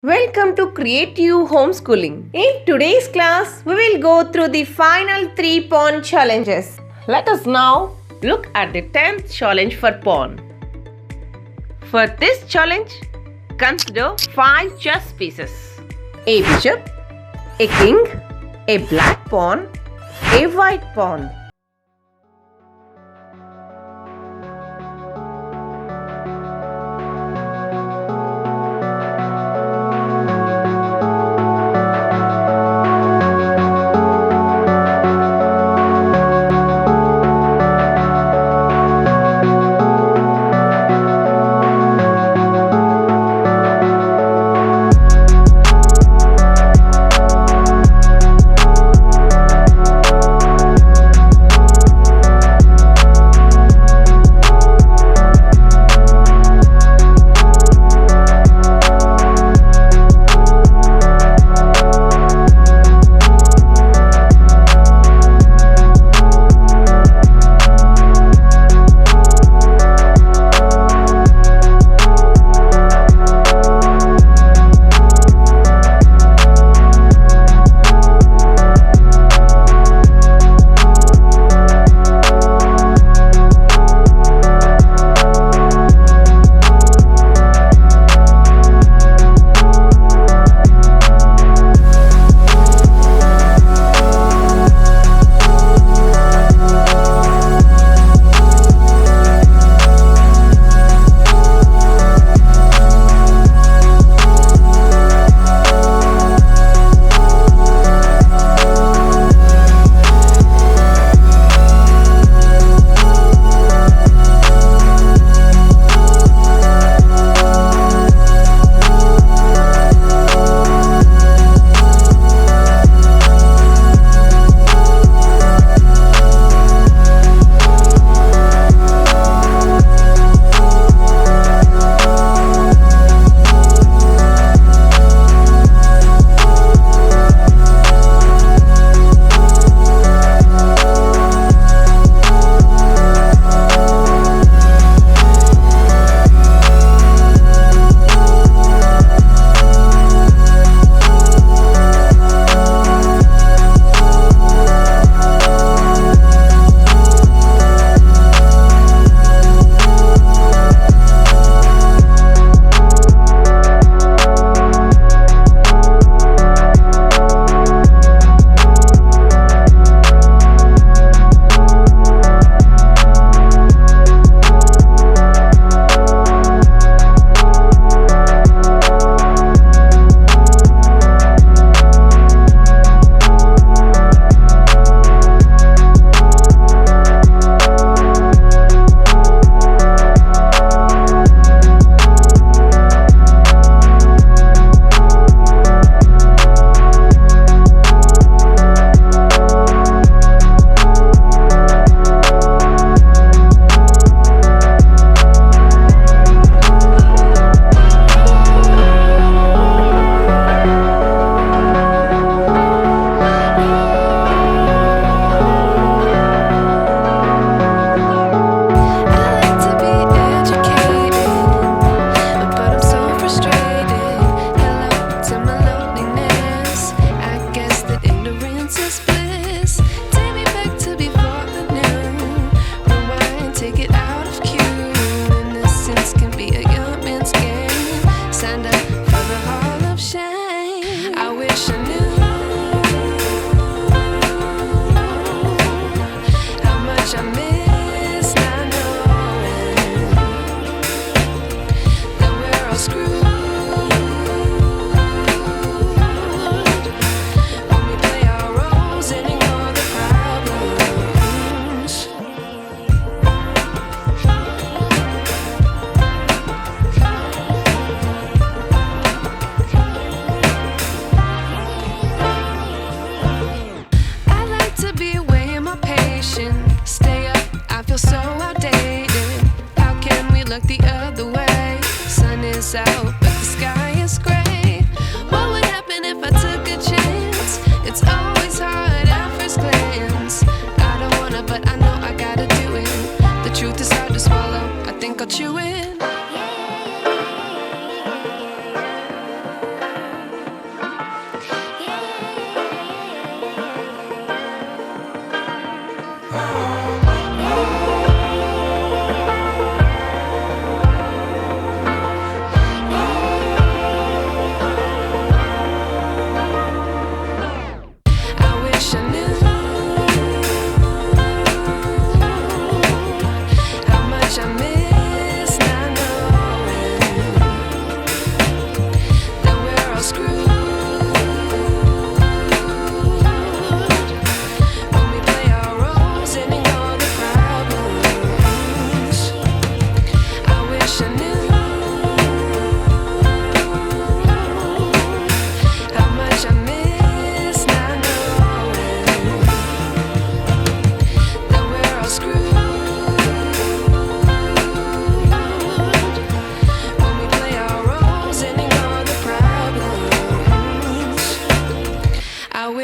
Welcome to Creative Homeschooling. In today's class, we will go through the final 3 pawn challenges. Let us now look at the 10th challenge for pawn. For this challenge, consider 5 chess pieces: a bishop, a king, a black pawn, a white pawn.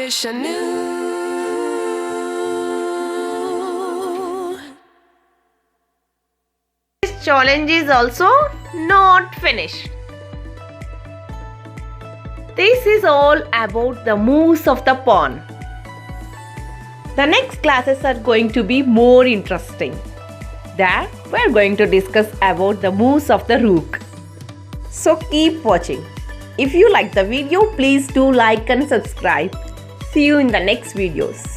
wish I knew. This challenge is also not finished. This is all about the moves of the pawn. The next classes are going to be more interesting. There we are going to discuss about the moves of the rook. So keep watching. If you like the video, please do like and subscribe. See you in the next videos.